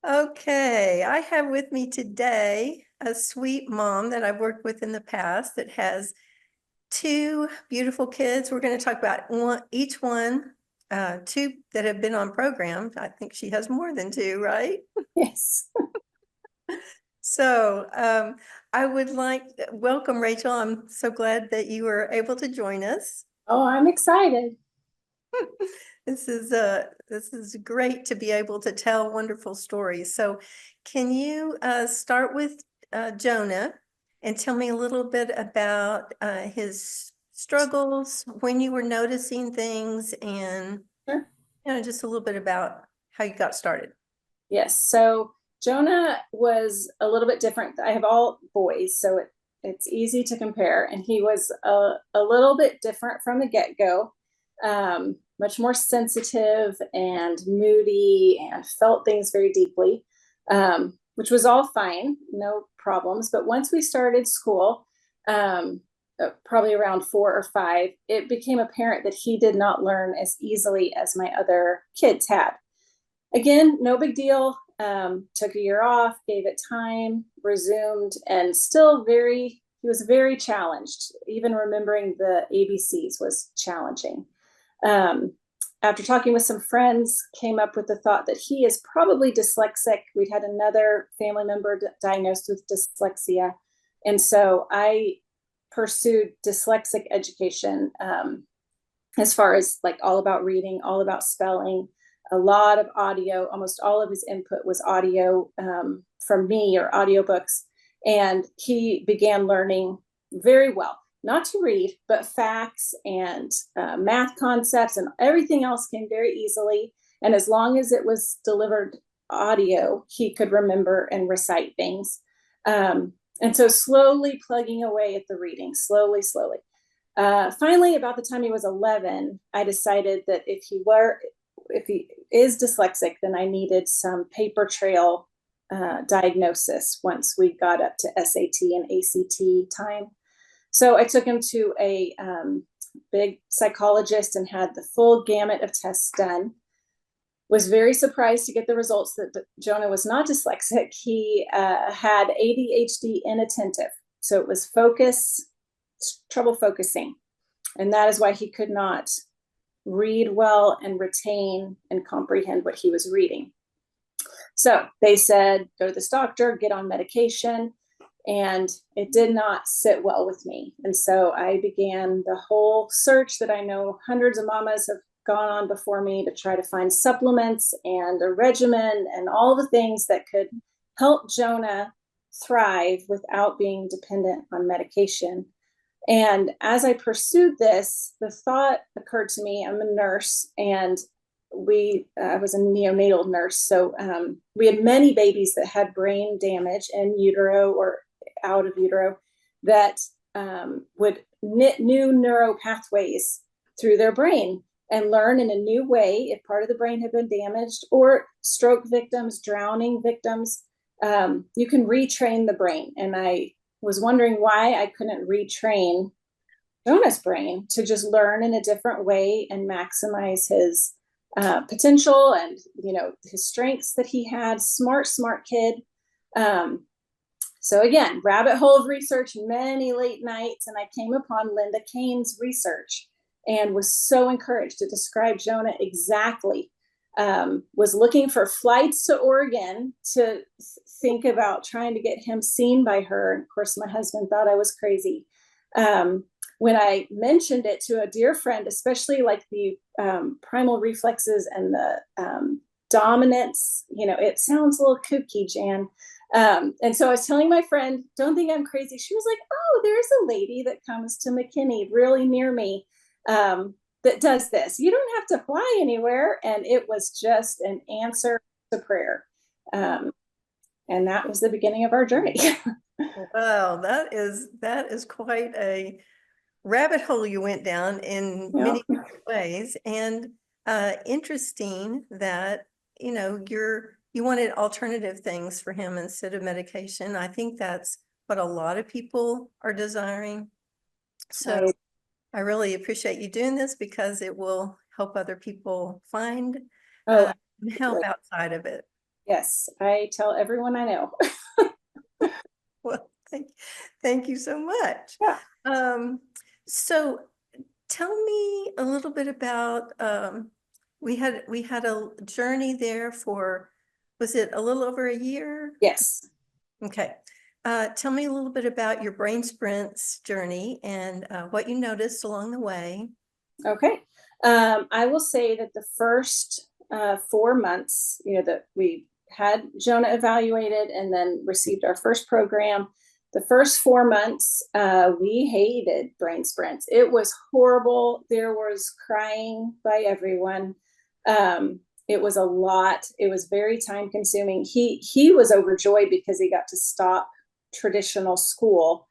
Okay, I have with me today a sweet mom that I've worked with in the past that has two beautiful kids. We're going to talk about each one, two that have been on program. I think she has more than two, right? Yes. So I would welcome Rachel. I'm so glad that you were able to join us. Oh, I'm excited. This is great to be able to tell wonderful stories. So can you start with Jonah and tell me a little bit about his struggles, when you were noticing things, and Sure. just a little bit about how you got started. Yes. So Jonah was a little bit different. I have all boys, so it's easy to compare. And he was a little bit different from the get-go, much more sensitive and moody and felt things very deeply, which was all fine, no problems. But once we started school, probably around 4 or 5, it became apparent that he did not learn as easily as my other kids had. Again, no big deal. Took a year off, gave it time, resumed, and he was very challenged. Even remembering the ABCs was challenging. Um, After talking with some friends, came up with the thought that he is probably dyslexic. We'd had another family member diagnosed with dyslexia. And so I pursued dyslexic education, as far as like all about reading, all about spelling, a lot of audio. Almost all of his input was audio, from me, or audiobooks. And he began learning very well, not to read, but facts and math concepts, and everything else came very easily. And as long as it was delivered audio, he could remember and recite things. And so slowly plugging away at the reading, slowly, slowly. Finally, about the time he was 11, I decided that if he is dyslexic, then I needed some paper trail diagnosis once we got up to SAT and ACT time. So I took him to a big psychologist and had the full gamut of tests done. Was very surprised to get the results that Jonah was not dyslexic. He had ADHD inattentive. So it was trouble focusing. And that is why he could not read well and retain and comprehend what he was reading. So they said, go to this doctor, get on medication. And it did not sit well with me. And so I began the whole search that I know hundreds of mamas have gone on before me to try to find supplements and a regimen and all the things that could help Jonah thrive without being dependent on medication. And as I pursued this, the thought occurred to me, I'm a nurse, and I was a neonatal nurse. So we had many babies that had brain damage in utero or out of utero that would knit new neural pathways through their brain and learn in a new way if part of the brain had been damaged, or stroke victims, drowning victims. You can retrain the brain. And I was wondering why I couldn't retrain Jonah's brain to just learn in a different way and maximize his potential and his strengths that he had. Smart kid. So again, rabbit hole of research, many late nights, and I came upon Linda Kane's research and was so encouraged to describe Jonah exactly. Was looking for flights to Oregon to think about trying to get him seen by her. Of course, my husband thought I was crazy. When I mentioned it to a dear friend, especially like the primal reflexes and the dominance, it sounds a little kooky, Jan. And so I was telling my friend, don't think I'm crazy. She was like, oh, there's a lady that comes to McKinney really near me that does this. You don't have to fly anywhere. And it was just an answer to prayer. And that was the beginning of our journey. Wow, that is quite a rabbit hole you went down in Yeah. many different ways. And interesting that you wanted alternative things for him instead of medication. I think that's what a lot of people are desiring. So I really appreciate you doing this because it will help other people find Oh, and help outside of it. Yes, I tell everyone I know. Well, thank you so much. Yeah. So tell me a little bit about, we had a journey there for, was it a little over a year? Yes. Okay. Tell me a little bit about your brain sprints journey and what you noticed along the way. Okay. I will say that the first 4 months, that we had Jonah evaluated and then received our first program, the first 4 months, we hated brain sprints. It was horrible. There was crying by everyone. It was a lot. It was very time consuming. He was overjoyed because he got to stop traditional school.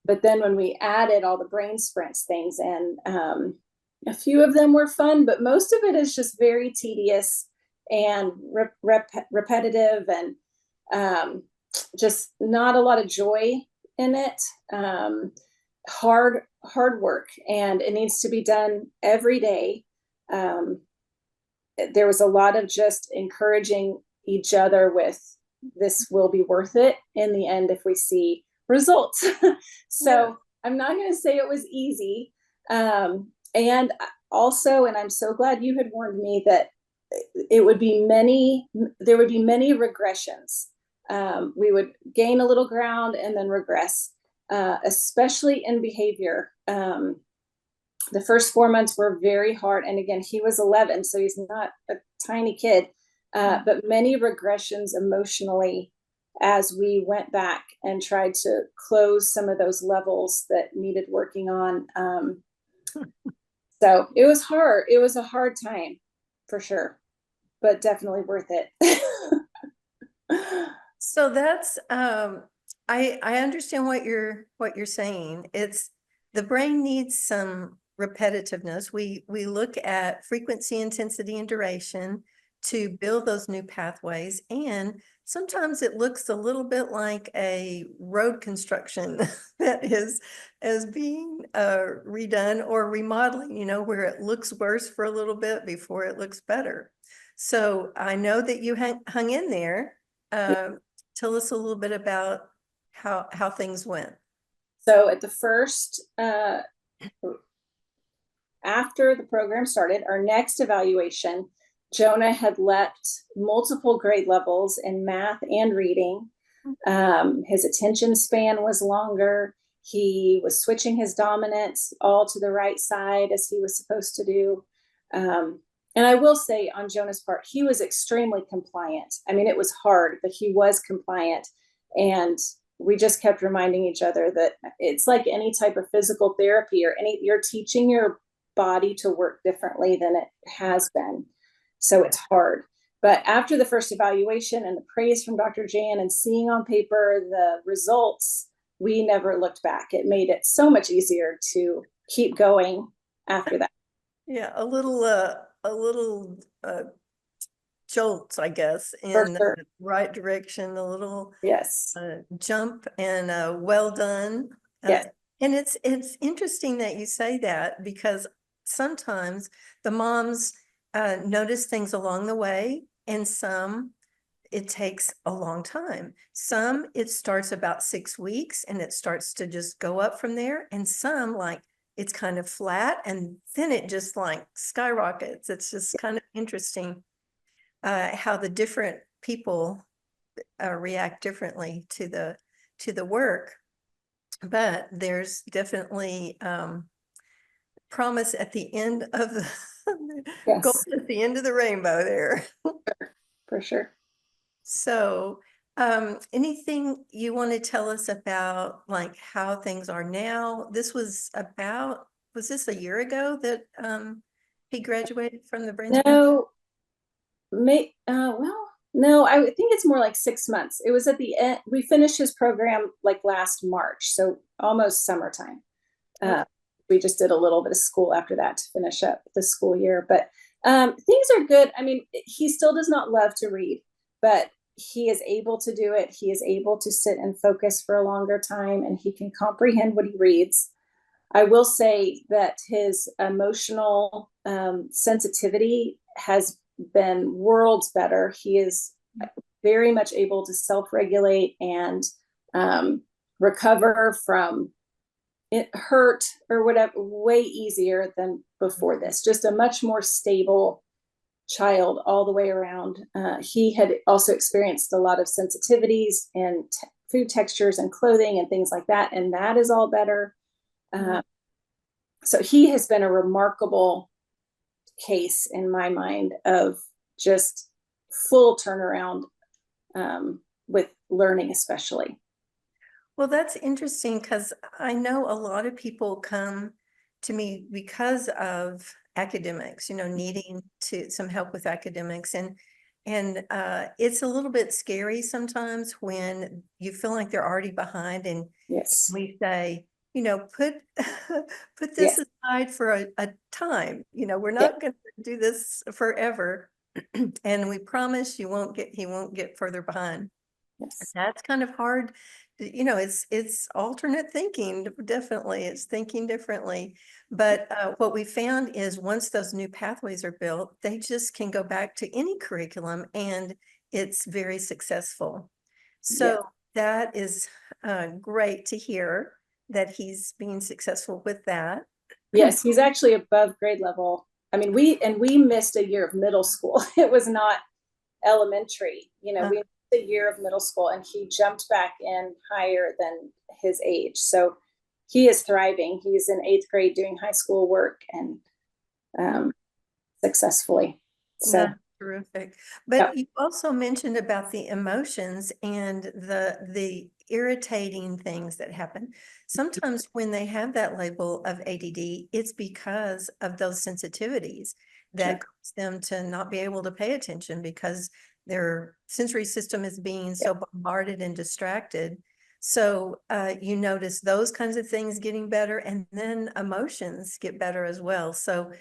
But then when we added all the brain sprints things in, a few of them were fun, but most of it is just very tedious and repetitive, and just not a lot of joy in it. Hard work, and it needs to be done every day. There was a lot of just encouraging each other with, this will be worth it in the end if we see results. So yeah. I'm not going to say it was easy. And also, and I'm so glad you had warned me that there would be many regressions. We would gain a little ground and then regress, especially in behavior. The first 4 months were very hard. And again, he was 11, so he's not a tiny kid, but many regressions emotionally as we went back and tried to close some of those levels that needed working on. So it was hard. It was a hard time for sure, but definitely worth it. So that's, I understand what you're saying. It's, the brain needs some repetitiveness. We look at frequency, intensity, and duration to build those new pathways. And sometimes it looks a little bit like a road construction that is being redone or remodeling, where it looks worse for a little bit before it looks better. So I know that you hung in there. Tell us a little bit about how things went. So at the first, after the program started, our next evaluation, Jonah had leapt multiple grade levels in math and reading. His attention span was longer. He was switching his dominance all to the right side as he was supposed to do. And I will say on Jonah's part, he was extremely compliant. I mean, it was hard, but he was compliant. And we just kept reminding each other that it's like any type of physical therapy or you're teaching your body to work differently than it has been. So it's hard. But after the first evaluation and the praise from Dr. Jan and seeing on paper the results, we never looked back. It made it so much easier to keep going after that. Yeah, a little jolt, I guess, in sure. the right direction, a little Yes. Jump, and well done. Yes. And it's interesting that you say that, because sometimes the moms notice things along the way, and some it takes a long time. Some it starts about 6 weeks and it starts to just go up from there, and some like it's kind of flat and then it just like skyrockets. It's just kind of interesting how the different people react differently to the work. But there's definitely promise at the end of the Yes. gold at the end of the rainbow there. For sure. So anything you want to tell us about like how things are now? This was this a year ago that he graduated from the brain? No, well, no, I think it's more like 6 months. It was at the end. We finished his program like last March, so almost summertime. We just did a little bit of school after that to finish up the school year, but things are good. I mean, he still does not love to read, but he is able to do it. He is able to sit and focus for a longer time, and he can comprehend what he reads. I will say that his emotional sensitivity has been worlds better. He is very much able to self-regulate and recover from it hurt or whatever way easier than before this. Just a much more stable child all the way around. He had also experienced a lot of sensitivities and food textures and clothing and things like that, and that is all better. So he has been a remarkable case in my mind of just full turnaround with learning, especially. Well, that's interesting because I know a lot of people come to me because of academics, needing some help with academics, and it's a little bit scary sometimes when you feel like they're already behind, and Yes. we say, put put this Yes. aside for a time. We're not going to do this forever, and we promise he won't get further behind. Yes. That's kind of hard. It's alternate thinking, definitely. It's thinking differently. But what we found is once those new pathways are built, they just can go back to any curriculum and it's very successful. So that is great to hear that he's being successful with that. Yes, he's actually above grade level. I mean, we missed a year of middle school. It was not elementary. We missed a year of middle school, and he jumped back in higher than his age. So he is thriving. He's in 8th grade doing high school work and successfully. So that's terrific. But you also mentioned about the emotions and the irritating things that happen. Sometimes when they have that label of ADD, it's because of those sensitivities that cause them to not be able to pay attention because their sensory system is being so bombarded and distracted. So you notice those kinds of things getting better, and then emotions get better as well. So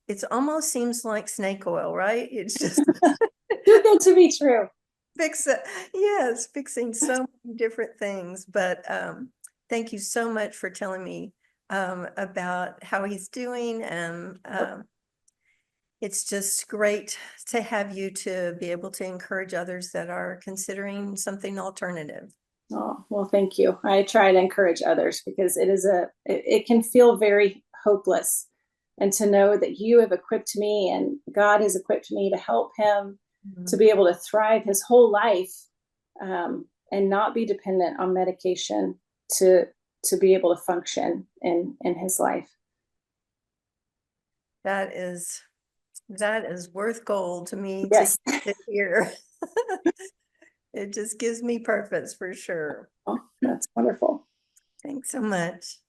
it's almost seems like snake oil, right? It's just too good to be true. Fixing so many different things. But thank you so much for telling me about how he's doing. And it's just great to have you to be able to encourage others that are considering something alternative. Oh, well, thank you. I try to encourage others because it can feel very hopeless. And to know that you have equipped me and God has equipped me to help him to be able to thrive his whole life and not be dependent on medication to be able to function in his life. That is worth gold to me Yes. to hear. It just gives me purpose for sure. Oh, that's wonderful. Thanks so much.